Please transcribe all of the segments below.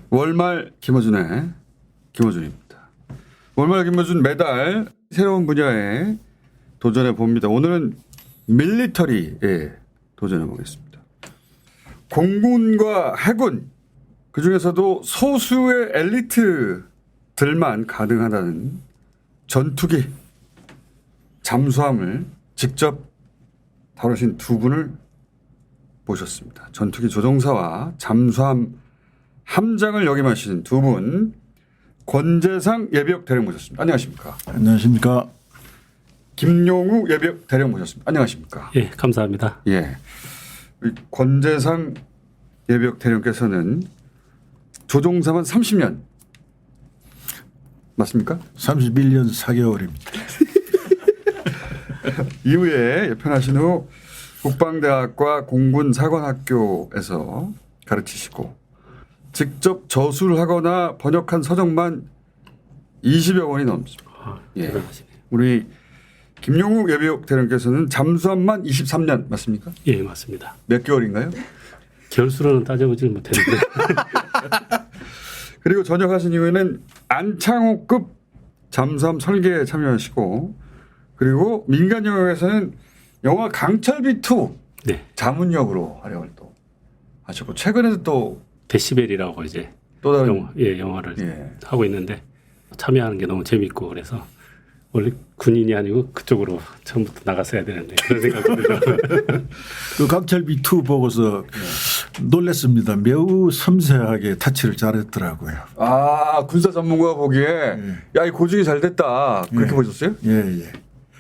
월말 김어준의 김어준입니다. 월말 김어준 매달 새로운 분야에 도전해 봅니다. 오늘은 밀리터리에 도전해 보겠습니다. 공군과 해군, 그중에서도 소수의 엘리트들만 가능하다는 전투기 잠수함을 직접 다루신 두 분을 모셨습니다. 전투기 조종사와 잠수함 함장을 역임하신 두 분, 권재상 예비역 대령 모셨습니다. 안녕하십니까? 안녕하십니까? 김용우 예비역 대령 모셨습니다. 안녕하십니까? 예, 감사합니다. 예, 권재상 예비역 대령께서는 조종사만 30년 맞습니까? 31년 4개월입니다. 이후에 편하신 후 국방대학과 공군사관학교에서 가르치시고 직접 저술을 하거나 번역한 서적만 20여 권이 넘습니다. 예. 대단하시네요. 우리 김용우 예비역 대령께서는 잠수함만 23년 맞습니까? 예, 맞습니다. 몇 개월인가요? 결수로는 따져보질 못했는데. 그리고 전역하신 이후에는 안창호급 잠수함 설계에 참여하시고 그리고 민간 영역에서는 영화 강철비2 네. 자문역으로 활약을 또 하셨고 최근에도 또 데시벨이라고 이제 다른 영화를 예. 하고 있는데 참여하는 게 너무 재밌고 그래서 원래 군인이 아니고 그쪽으로 처음부터 나갔어야 되는데 그런 생각도 들어요. 그 강철비 2 보고서 놀랐습니다. 매우 섬세하게 타치를 잘했더라고요. 아 군사 전문가 보기에 야 이 고증이 잘 됐다 그렇게 예. 보셨어요? 예, 예.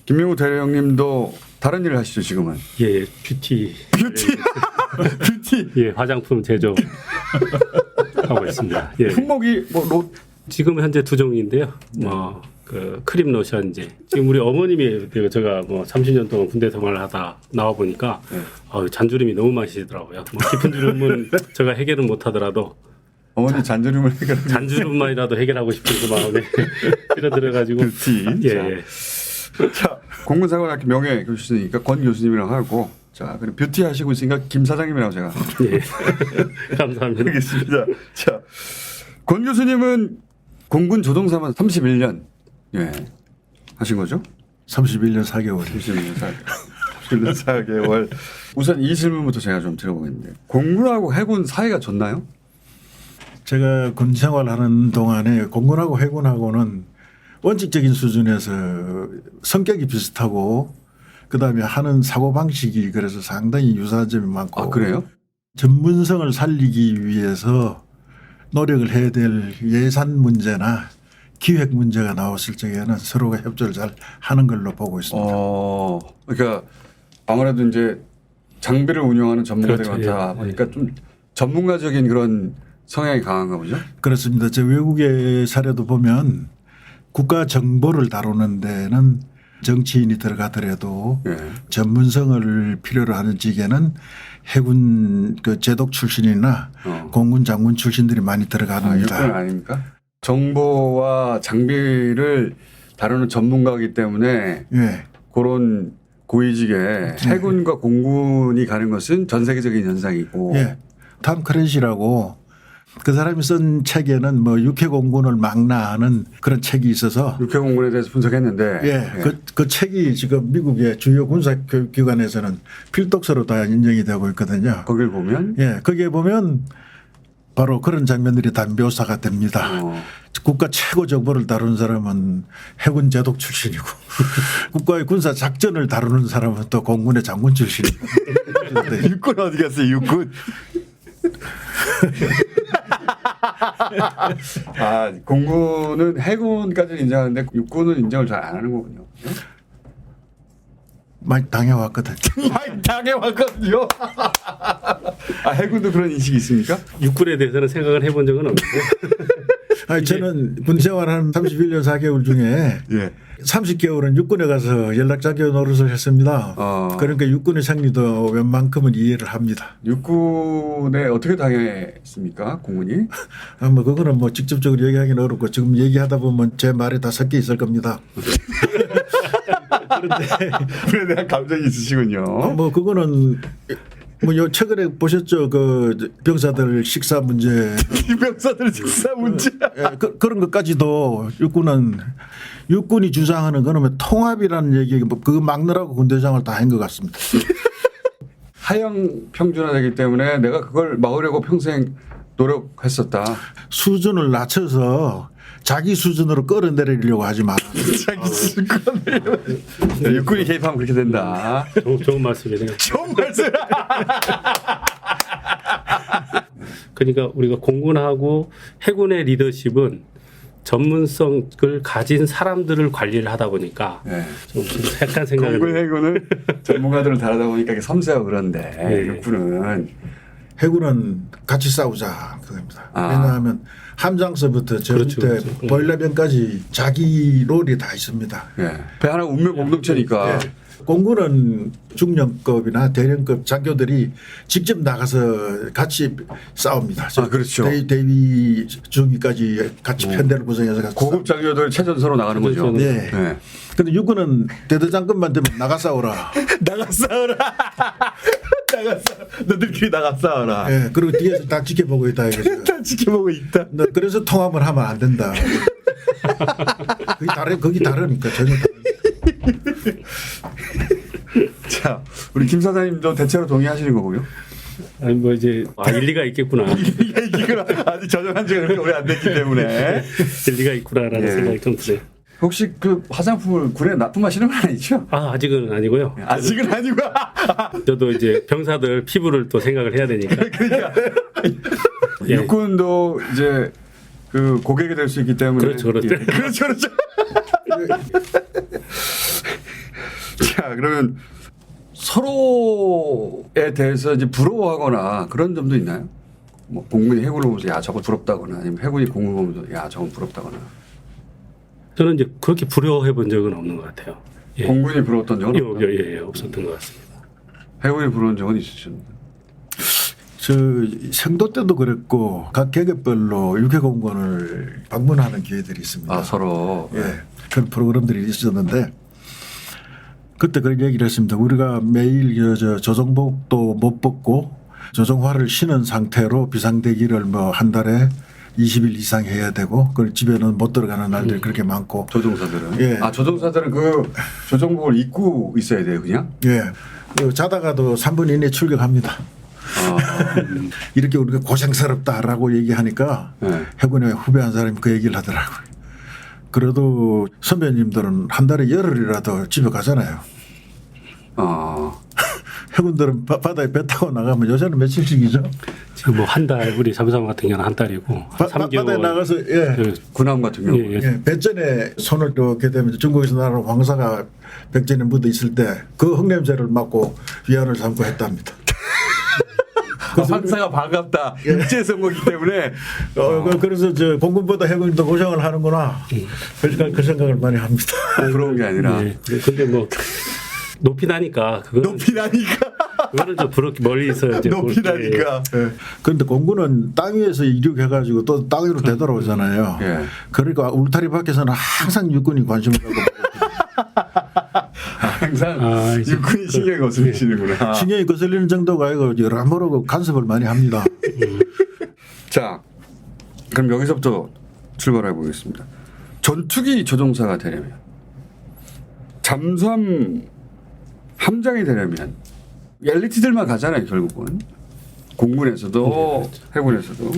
김용우 대령님도 다른 일을 하시죠 지금은? 예, 뷰티. 뷰티 예, 화장품 제조 하고 있습니다. 예. 품목이 뭐 지금 현재 두 종인데요. 뭐 그 크림 로션 이제 지금 우리 어머님이 제가 뭐 30년 동안 군대 생활을 하다 나와 보니까 잔주름이 너무 많으시더라고요. 뭐 깊은 주름은 제가 해결은 못 하더라도 어머니 잔주름을 해결하는 잔주름만이라도 해결하고 싶은 그 마음에 끌어들여가지고 뷰티. 예, 예. 자 공군사관학교 명예 교수님이니까 권 교수님이랑 하고 자 그리고 뷰티 하시고 있으니까 김 사장님이라고 제가 예. 감사합니다. 알겠습니다. 자, 권 교수님은 공군 조종사만 31년 예 하신 거죠? 31년 4개월. 31년 4개월. 우선 이 질문부터 제가 좀 드려보겠는데 공군하고 해군 사이가 좋나요? 제가 군 생활하는 동안에 공군하고 해군하고는 원칙적인 수준에서 성격이 비슷하고 그다음에 하는 사고방식이 그래서 상당히 유사한 점이 많고. 아 그래요? 전문성을 살리기 위해서 노력을 해야 될 예산 문제나 기획 문제가 나왔을 적에는 서로가 협조를 잘 하는 걸로 보고 있습니다. 그러니까 아무래도 이제 장비를 운영하는 전문가들이 그렇죠. 많다 예. 보니까 좀 전문가적인 그런 성향이 강한가 보죠? 그렇습니다. 저 외국의 사례도 보면 국가 정보를 다루는 데는 정치인이 들어가더라도 예. 전문성을 필요로 하는 직에는 해군 그 제독 출신이나 공군 장군 출신들이 많이 육군 들어갑니다. 아닙니까? 정보와 장비를 다루는 전문가이기 때문에 예. 그런 고위직에 해군과 공군이 가는 것은 전 세계적인 현상이고. 예. 탐 크렌시라고 그 사람이 쓴 책에는 뭐 육해공군을 망라하는 그런 책이 있어서 육해공군에 대해서 분석했는데. 예. 그 책이 지금 미국의 주요 군사교육기관에서는 필독서로 다 인정이 되고 있거든요. 거길 보면. 예. 거기에 보면 바로 그런 장면들이 다 묘사가 됩니다. 국가 최고 정보를 다루는 사람은 해군 제독 출신이고 국가의 군사 작전을 다루는 사람은 또 공군의 장군 출신이고. 육군 어디 갔어요? 육군. 아, 공군은 해군까지는 인정하는데 육군은 인정을 잘 안 하는 거군요. 많이 당해왔거든요. 많이 당해왔거든요. 아, 해군도 그런 인식이 있습니까? 육군에 대해서는 생각을 해본 적은 없는데 아니, 저는 군 생활한 31년 4개월 중에 예. 30개월은 육군에 가서 연락자교 노릇을 했습니다. 그러니까 육군의 생리도 웬만큼은 이해를 합니다. 육군에 어떻게 당했습니까? 공군이? 뭐 그거는 뭐 직접적으로 얘기하기는 어렵고 지금 얘기하다 보면 제 말이 다 섞여 있을 겁니다. 그런데 그에 대한 감정이 있으시군요. 뭐 그거는 뭐 최근에 보셨죠? 그 병사들 식사 문제. 병사들 식사 문제. 예, 그런 것까지도 육군이 주장하는 거는 통합이라는 얘기 그거 막느라고 군대장을 다 한 것 같습니다. 하향 평준화되기 때문에 내가 그걸 막으려고 평생 노력했었다. 수준을 낮춰서 자기 수준으로 끌어내리려고 하지 마. 자기 수준을 육군이 개입하면 그렇게 된다. 좋은 말씀이네요. 좋은 말씀. 그러니까 우리가 공군하고 해군의 리더십은 전문성을 가진 사람들을 관리를 하다 보니까 네. 좀 약간 생각을 공군 해군은 전문가들을 다루다 보니까 이게 섬세하고 그런데 네. 육군은 해군은 같이 싸우자 그겁니다. 아. 왜냐하면 함장서부터 전대 그렇죠. 보일러병까지 자기 롤이 다 있습니다. 배 하나 운명 공동체니까. 예. 공군은 중령급이나 대령급 장교들이 직접 나가서 같이 싸웁니다. 아, 그렇죠. 대위 중위까지 같이 편대를 구성해서 같이 고급 장교들 최전선으로 나가는 거죠. 최전선. 네. 네. 근데 육군은 대대장급만 되면 나가 싸워라. 나가 싸워라. 나가 싸워. 너들끼리 나가 싸워라. 예. 그리고 뒤에서 다 지켜보고 있다 이거죠. 다 지켜보고 있다. 그래서 통합을 하면 안 된다. 거기 다르니까 전혀 다르니까. 자, 우리 김 사장님도 대체로 동의하시는 거고요. 아니 뭐 이제 일리가 있겠구나. 이걸 아직 저정한 지가 그렇게 오래 안 됐기 때문에. 일리가 있구나라는 예. 생각이 좀 드네요. 혹시 그 화장품을 군에 납품하시는 건 아니죠? 아직은 아니고요. 아직은 아니고. 저도 이제 병사들 피부를 또 생각을 해야 되니까. 그러니까 예. 육군도 이제 그 고객이 될 수 있기 때문에. 그렇죠. 예. 그렇죠. 자, 그러면 서로에 대해서 이제 부러워하거나 그런 점도 있나요? 뭐 공군이 해군을 보면서 야 저거 부럽다거나 아니면 해군이 공군을 보면서 야 저건 부럽다거나. 저는 이제 그렇게 부러워해 본 적은 없는 것 같아요. 예. 공군이 부러웠던 적은 없다. 예, 없었던 것 같습니다. 해군이 부러운 적은 있으셨는데. 저 생도 때도 그랬고 각 계급별로 육해공무원을 방문하는 기회들이 있습니다. 아 서로. 예, 그런 프로그램들이 있었는데 그때 그런 얘기를 했습니다. 우리가 매일 저 조정복도 못 벗고 조정화를 신은 상태로 비상대기를 뭐 한 달에 20일 이상 해야 되고 그 집에는 못 들어가는 날들이 그렇게 많고 조종사들은. 예. 아 조종사들은 그 조정복을 입고 있어야 돼요, 그냥. 예, 자다가도 3분 이내 출격합니다. 이렇게 우리가 고생스럽다라고 얘기하니까 네. 해군의 후배 한 사람이 그 얘기를 하더라고요. 그래도 선배님들은 한 달에 열흘이라도 집에 가잖아요. 해군들은 바다에 배 타고 나가면 요새는 며칠씩이죠? 지금 뭐 한 달 우리 잠수함 같은 경우는 한 달이고 3개월. 바다에 나가서 예. 군함 같은 경우. 예. 예, 배전에 손을 이렇게 되면 중국에서 나는 황사가 백전에 묻어 있을 때 그 흙냄새를 맡고 위안을 삼고 했답니다. 황사가 반갑다. 육지에서 온 거기 때문에. 그래서 저 공군보다 해군이 더 고생을 하는구나. 그 생각을 많이 합니다. 부러운 게 아니라. 예. 근데 뭐 높이 나니까 높이 나니까. 그거는 좀 그렇게 멀리 있어야지. 높이 나니까. 그런데 공군은 땅 위에서 이륙해가지고 또 땅 위로 되돌아오잖아요. 예. 그러니까 울타리 밖에서는 항상 육군이 관심을 갖고 항상 이제 육군이 신경이 거슬리시는구나. 신경이 거슬리는 정도가 아니고 여러모로 간섭을 많이 합니다. 자, 그럼 여기서부터 출발해 보겠습니다. 전투기 조종사가 되려면 잠수함 함장이 되려면 엘리트들만 가잖아요, 결국은. 공군에서도 해군에서도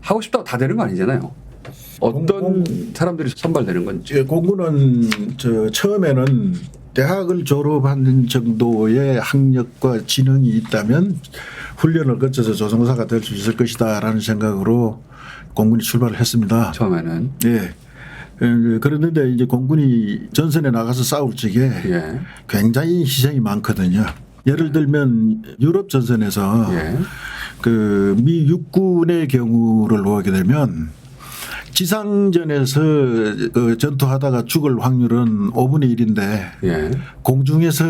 하고 싶다고 다 되는 거 아니잖아요. 어떤 사람들이 선발되는 건지. 공군은 처음에는 대학을 졸업하는 정도의 학력과 지능이 있다면 훈련을 거쳐서 조종사가 될 수 있을 것이다라는 생각으로 공군이 출발을 했습니다. 처음에는. 예. 그런데 이제 공군이 전선에 나가서 싸울 적에 예. 굉장히 희생이 많거든요. 예를 들면 유럽 전선에서 예. 그 미 육군의 경우를 보게 되면 지상전에서 그 전투하다가 죽을 확률은 5분의 1인데 예. 공중에서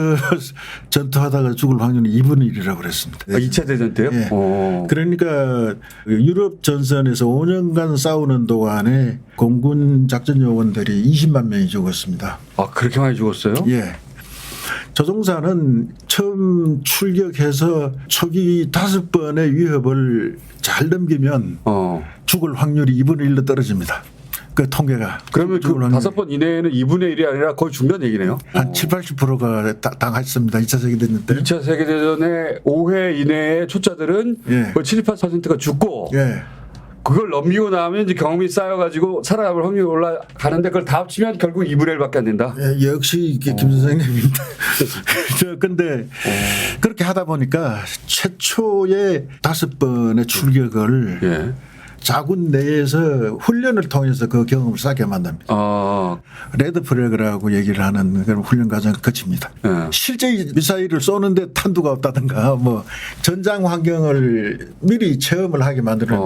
전투하다가 죽을 확률은 2분의 1이라고 그랬습니다. 2차 대전 때요? 예. 오. 그러니까 유럽 전선에서 5년간 싸우는 동안에 공군 작전 요원들이 20만 명이 죽었습니다. 아, 그렇게 많이 죽었어요? 예. 조종사는 처음 출격해서 초기 5번의 위협을 잘 넘기면 죽을 확률이 2분의 1로 떨어집니다. 그 통계가. 그러면 그 죽을 확률이. 5번 이내에는 2분의 1이 아니라 거의 죽는 얘기네요. 한 70~80%가 당했습니다. 2차 세계대전 때. 2차 세계대전의 5회 이내의 초짜들은 예. 거의 70~80%가 죽고 예. 그걸 넘기고 나면 이제 경험이 쌓여가지고 살아남을 확률이 올라가는데 그걸 다 합치면 결국 2분의 1밖에 안 된다. 예, 역시 김 선생님입니다. 근데 그렇게 하다 보니까 최초의 5번의 출격을 예. 자군 내에서 훈련을 통해서 그 경험을 쌓게 만듭니다. 레드 플래그라고 얘기를 하는 그런 훈련 과정을 거칩니다. 예. 실제 미사일을 쏘는데 탄두가 없다든가 뭐 전장 환경을 미리 체험을 하게 만드는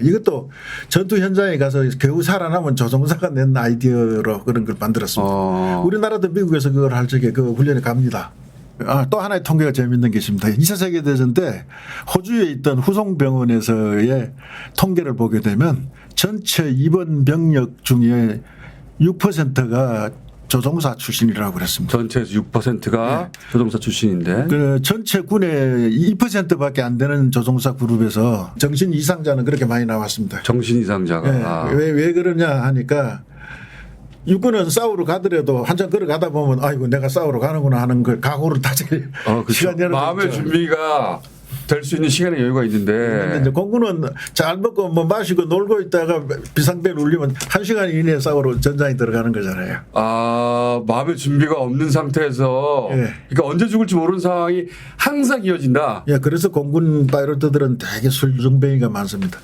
이것도 전투 현장에 가서 겨우 살아남은 조종사가 낸 아이디어로 그런 걸 만들었습니다. 우리나라도 미국에서 그걸 할 적에 그 훈련에 갑니다. 또 하나의 통계가 재미있는 게 있습니다. 2차 세계대전 때 호주에 있던 후송병원에서의 통계를 보게 되면 전체 입원 병력 중에 6%가 조종사 출신이라고 그랬습니다. 전체에서 6%가 조종사 출신인데 그 전체 군의 2%밖에 안 되는 조종사 그룹에서 정신 이상자는 그렇게 많이 나왔습니다. 정신 이상자가 왜 그러냐 하니까 육군은 싸우러 가더라도 한참 걸어가다 보면 아이고 내가 싸우러 가는구나 하는 걸 각오를 다질 그렇죠. 시간이 마음의 준비가 될 수 있는 시간의 여유가 있는데 이제 공군은 잘 먹고 뭐 마시고 놀고 있다가 비상벨 울리면 1시간 이내에 싸우러 전장에 들어가는 거잖아요. 마음의 준비가 없는 상태에서 예. 그러니까 언제 죽을지 모르는 상황이 항상 이어진다. 예, 그래서 공군 파일럿들은 되게 술중뱅이가 많습니다.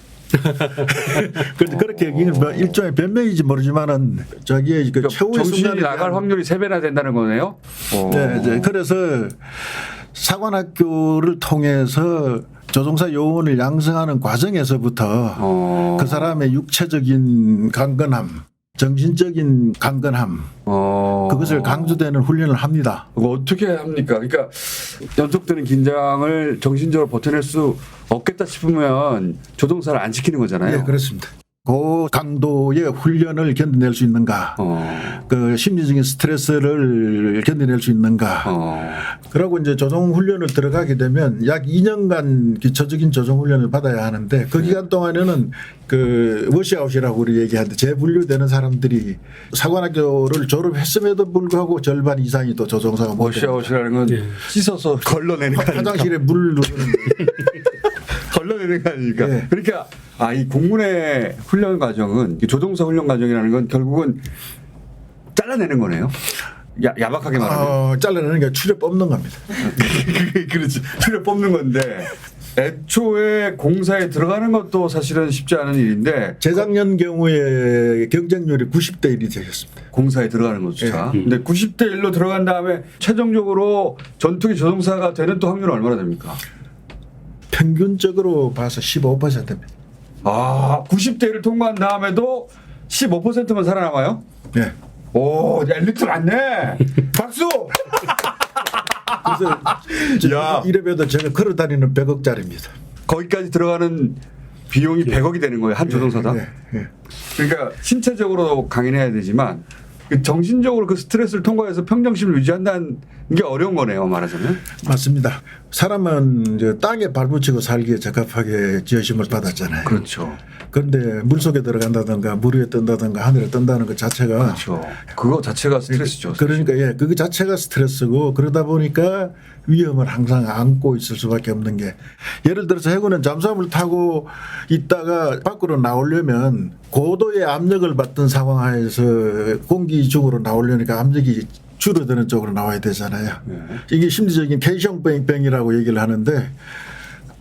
그렇게 뭐 일종의 변명인지 모르지만은 자기의 그 그러니까 최후의 정신이 순간에 나갈 확률이 3배나 된다는 거네요. 네, 이제 그래서 사관학교를 통해서 조종사 요원을 양성하는 과정에서부터 그 사람의 육체적인 강건함, 정신적인 강건함 그것을 강조되는 훈련을 합니다. 그거 어떻게 합니까? 그러니까 연속되는 긴장을 정신적으로 버텨낼 수 없겠다 싶으면 조종사를 안 시키는 거잖아요. 네, 그렇습니다. 그 강도의 훈련을 견뎌낼 수 있는가, 그 심리적인 스트레스를 견뎌낼 수 있는가. 그러고 이제 조종 훈련을 들어가게 되면 약 2년간 기초적인 조종 훈련을 받아야 하는데 그 기간 동안에는 그 워시아웃이라고 우리 얘기하는데 재분류되는 사람들이 사관학교를 졸업했음에도 불구하고 절반 이상이 또 조종사가 못 됩니다. 워시아웃이라는 건 씻어서 걸러내는 거 아닙니까? 화장실에 물 걸러내는 거 아닙니까? 네. 그러니까 이 공군의 훈련 과정은 조종사 훈련 과정이라는 건 결국은 잘라내는 거네요. 야박하게 말하면. 잘라내는 게 추려 뽑는 겁니다. 그렇지. 추려 뽑는 건데 애초에 공사에 들어가는 것도 사실은 쉽지 않은 일인데 재작년 경우에 경쟁률이 90대 1이 되셨습니다. 공사에 들어가는 것조차. 근데 90대 1로 들어간 다음에 최종적으로 전투기 조종사가 되는 또 확률은 얼마나 됩니까? 평균적으로 봐서 15%입니다. 90대 1을 통과한 다음에도 15%만 살아남아요? 네. 오, 엘리트 많네. 박수! 그래서 이래봬도 제가 걸어다니는 100억짜리입니다. 거기까지 들어가는 비용이 100억이 되는 거예요. 한 조종사당. 그러니까 신체적으로 강인해야 되지만 정신적으로 그 스트레스를 통과해서 평정심을 유지한다는 게 어려운 거네요. 말하자면. 맞습니다. 사람은 이제 땅에 발붙이고 살기에 적합하게 지어심을 받았잖아요. 그렇죠. 그런데 물속에 들어간다든가 물 위에 뜬다든가 하늘에 뜬다는 것 자체가 그렇죠. 그거 자체가 스트레스죠. 그러니까 그 자체가 스트레스고 그러다 보니까 위험을 항상 안고 있을 수밖에 없는 게 예를 들어서 해군은 잠수함을 타고 있다가 밖으로 나오려면 고도의 압력을 받던 상황 하에서 공기 중으로 나오려니까 압력이 줄어드는 쪽으로 나와야 되잖아요. 이게 심리적인 텐션뱅뱅이라고 얘기를 하는데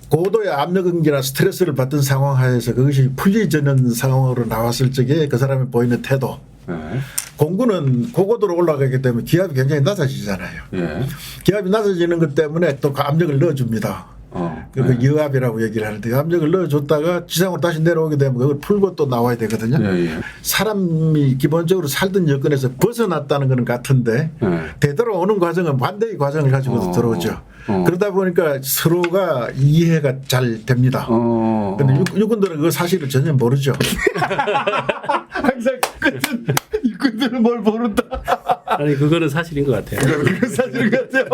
고도의 압력이나 스트레스를 받던 상황 하에서 그것이 풀리지는 상황으로 나왔을 적에 그 사람이 보이는 태도. 공군은 고고도로 올라가기 때문에 기압이 굉장히 낮아지잖아요. 기압이 낮아지는 것 때문에 또 그 압력을 넣어줍니다. 그 여압이라고 얘기를 하는데 압력을 넣어줬다가 지상으로 다시 내려오게 되면 그걸 풀고 또 나와야 되거든요. 사람이 기본적으로 살던 여건에서 벗어났다는 건 같은데 되돌아오는 과정은 반대의 과정을 가지고 들어오죠. 그러다 보니까 서로가 이해가 잘 됩니다. 그런데 육군들은 그 사실을 전혀 모르죠. 항상 끝은 육군들 우리는 뭘 모른다. 아니 그거는 사실인 것 같아요. 그건 사실인 것 같아요.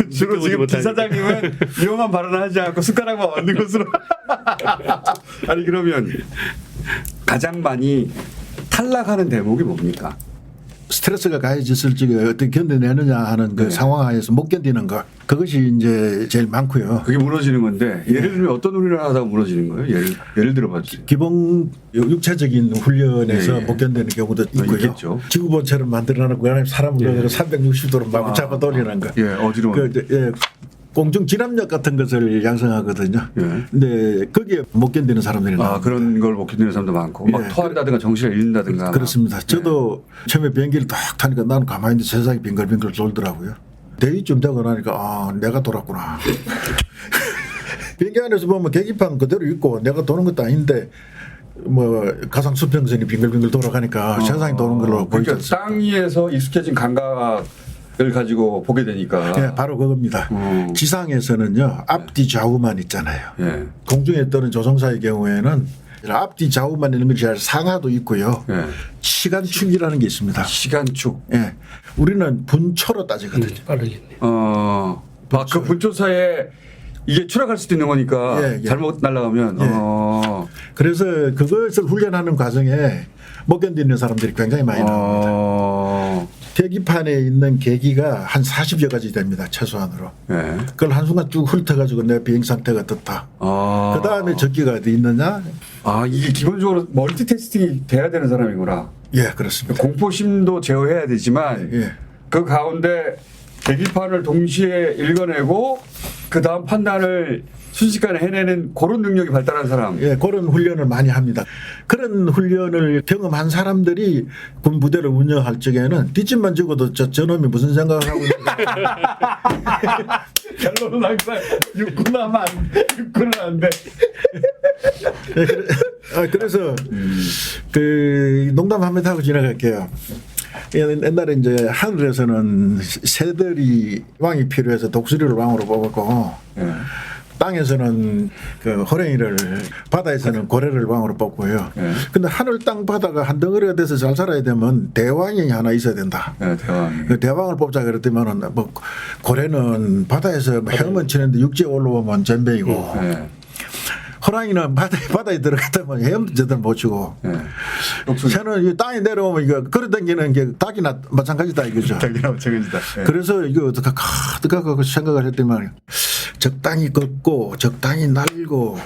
주로 지금 기사장님은 위험한 발언을 하지 않고 숟가락만 얹는 것으로. 아니 그러면 가장 많이 탈락하는 대목이 뭡니까? 스트레스가 가해졌을 적에 어떻게 견뎌내느냐 하는 그 네. 상황하에서 못 견디는 것. 그것이 이제 제일 많고요. 그게 무너지는 건데 예를 들면 어떤 훈련을 하다가 무너지는 거예요? 예를 들어봐 주세요. 기본 육체적인 훈련에서 예, 예. 못 견디는 경우도 있고요. 있겠죠. 지구본처럼 만들어놓고 사람을 예. 넣어서 360도로 막 잡아 돌리는 거. 예, 어지러운. 예, 공중 진압력 같은 것을 양성하거든요. 예. 근데 거기에 못 견디는 사람들이 아 나옵니다. 그런 걸 못 견디는 사람도 많고 막 예. 토한다든가 정신을 잃는다든가. 그렇습니다. 저도 처음에 비행기를 딱 타니까 나는 가만히 있는데 세상이 빙글빙글 돌더라고요. 대위쯤 되고 나니까 아 내가 돌았구나. 비행기 안에서 보면 계기판 그대로 있고 내가 도는 것도 아닌데 뭐 가상 수평선이 빙글빙글 돌아가니까 세상이 도는 걸로 보이지 그러니까 않습니까? 땅 위에서 익숙해진 감각을 가지고 보게 되니까. 예, 바로 그겁니다. 지상에서는요 앞뒤 좌우만 있잖아요. 예. 공중에 떠는 조종사의 경우에는 앞뒤 좌우만 있는 것이 아니라 상하도 있고요. 예. 시간축이라는 게 있습니다. 시간축. 예, 우리는 분초로 따지거든요. 빠르겠네. 그 분초사에 이게 추락할 수도 있는 거니까 예, 예. 잘못 날아가면. 예. 그래서 그것을 훈련하는 과정에 못 견디는 사람들이 굉장히 많이 나옵니다. 계기판에 있는 계기가 한 40여 가지 됩니다. 최소한으로. 예. 그걸 한순간 쭉 훑어가지고 내 비행 상태가 어떻다. 그 다음에 적기가 어디 있느냐. 이게 기본적으로 멀티태스킹이 돼야 되는 사람이구나. 예, 그렇습니다. 공포심도 제어해야 되지만 예. 그 가운데 계기판을 동시에 읽어내고 그 다음 판단을 순식간에 해내는 그런 능력이 발달한 사람. 예, 그런 훈련을 많이 합니다. 그런 훈련을 경험한 사람들이 군 부대를 운영할 적에는 뒷짐만 지고도 저놈이 무슨 생각을 하고 있는지. 결론은 항상 육군은 안 돼. 그래서 그 농담 한번 하고 지나갈게요. 옛날에 이제 하늘에서는 새들이 왕이 필요해서 독수리를 왕으로 뽑았고 예. 땅에서는 그 호랭이를 바다에서는 고래를 왕으로 뽑고요. 예. 근데 하늘 땅 바다가 한 덩어리가 돼서 잘 살아야 되면 대왕이 하나 있어야 된다. 예, 대왕. 그 대왕을 뽑자 그랬더만은 뭐 고래는 바다에서 헤엄을 치는데 육지에 올라오면 전병이고 예. 호랑이는 바다에 들어갔다면 헤엄도 제대로 못 치고 예. 새는 이 땅에 내려오면 이거 걸어다니는 게 닭이나 마찬가지다 이거죠. 자기나 마찬가지다. 예. 그래서 이거 어떡하고 생각을 했더니 적당히 걷고 적당히 날고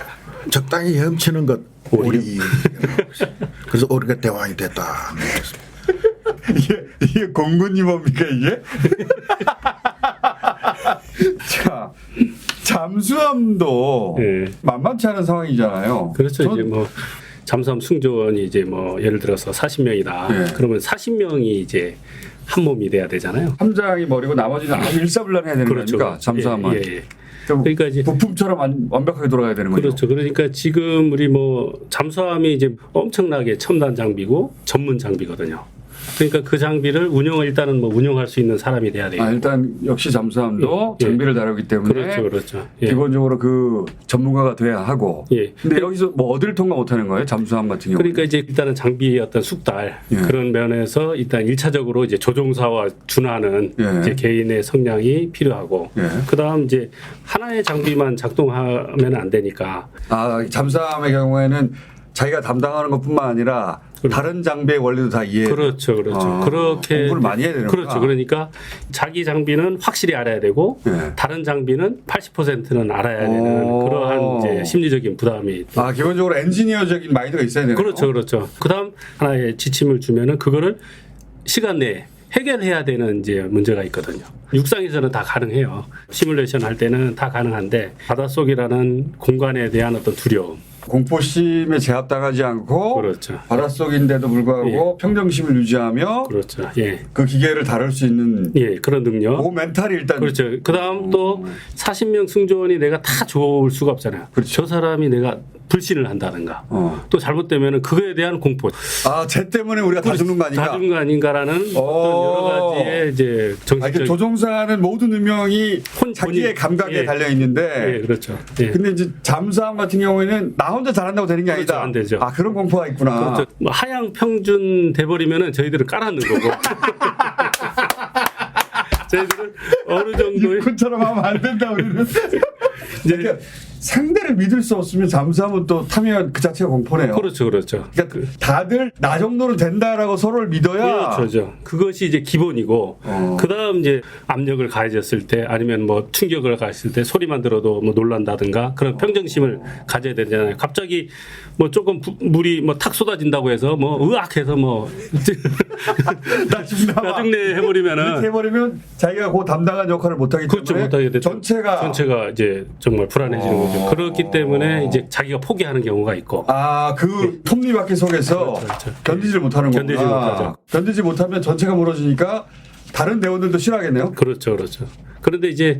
적당히 헤엄치는 것 오리. 그래서 오리가 대왕이 됐다. 이게 공군이 뭡니까 이게? 자 잠수함도 예. 만만치 않은 상황이잖아요. 그렇죠. 이제 뭐 잠수함 승조원이 이제 뭐 예를 들어서 40명이다. 예. 그러면 40명이 이제 한 몸이 돼야 되잖아요. 함장이 머리고 나머지는 아주 일사불란해야 되는 그렇죠. 거니까 잠수함은. 예, 예. 그러니까 이제 부품처럼 완벽하게 돌아가야 되는 거죠. 그렇죠. 그러니까 지금 우리 뭐 잠수함이 이제 엄청나게 첨단 장비고 전문 장비거든요. 그러니까 그 장비를 일단은 뭐 운영할 수 있는 사람이 돼야 돼요. 일단 역시 잠수함도 예. 장비를 다루기 때문에 그렇죠, 그렇죠. 예. 기본적으로 그 전문가가 돼야 하고. 예. 근데 여기서 뭐 어디를 통과 못하는 거예요? 잠수함 같은 경우. 그러니까 이제 일단은 장비의 어떤 숙달 예. 그런 면에서 일단 1차적으로 이제 조종사와 준하는 예. 이제 개인의 성량이 필요하고 예. 그다음 이제 하나의 장비만 작동하면 안 되니까 잠수함의 경우에는 자기가 담당하는 것뿐만 아니라 다른 장비의 원리도 다 이해. 그렇죠, 그렇죠. 그렇게 공부를 많이 해야 되는 거야. 그렇죠. 그러니까 자기 장비는 확실히 알아야 되고 예. 다른 장비는 80%는 알아야 되는 그러한 이제 심리적인 부담이 기본적으로 엔지니어적인 마인드가 있어야 되는 그렇죠, 그렇죠. 그다음 하나의 지침을 주면은 그거를 시간 내에 해결해야 되는 이제 문제가 있거든요. 육상에서는 다 가능해요. 시뮬레이션 할 때는 다 가능한데 바닷속이라는 공간에 대한 어떤 두려움. 공포심에 제압당하지 않고 그렇죠. 바닷속인데도 불구하고 평정심을 유지하며 그렇죠. 예. 그 기계를 다룰 수 있는 예, 그런 능력. 그 멘탈이 일단 그렇죠. 그다음 또 40명 승조원이 내가 다 좋을 수가 없잖아요. 그렇죠. 저 사람이 내가 불신을 한다든가 또 잘못되면은 그거에 대한 공포. 아, 쟤 때문에 우리가 다 죽는 거 아닌가? 다 죽는 거 아닌가라는 어떤 여러 가지의 이제 정신적. 조종사는 모든 운명이 자기의 본인, 감각에 예. 달려 있는데. 예, 그렇죠. 예. 근데 이제 잠수함 같은 경우에는 나 혼자 잘한다고 되는 게 그렇죠, 아니다. 안 되죠. 아, 그런 공포가 있구나. 그렇죠. 뭐 하향 평준 돼버리면은 저희들은 깔아놓는 거고. 저희들은 어느 정도의 육군처럼 하면 안 된다 우리는. 그러니까 상대를 믿을 수 없으면 잠수함은 또 타면 그 자체가 공포네요. 그렇죠, 그렇죠. 그러니까 다들 나 정도는 된다라고 서로를 믿어야. 그렇죠. 그것이 이제 기본이고, 그 다음 이제 압력을 가해졌을 때 아니면 뭐 충격을 가했을 때 소리만 들어도 뭐 놀란다든가 그런 평정심을 가져야 되잖아요. 갑자기 뭐 조금 물이 뭐 탁 쏟아진다고 해서 뭐 의악해서 뭐 나중내 해버리면은 이렇게 해버리면 자기가 그 담당한 역할을 못하기 그렇죠, 때문에 못하게 되죠. 전체가 이제 정말 불안해지는 거죠. 그렇기 때문에 이제 자기가 포기하는 경우가 있고. 그 톱니바퀴 속에서 그렇죠. 견디지를 못하는 거구나. 견디지 못하죠. 견디지 못하면 전체가 무너지니까 다른 대원들도 싫어하겠네요. 그렇죠, 그렇죠. 그런데 이제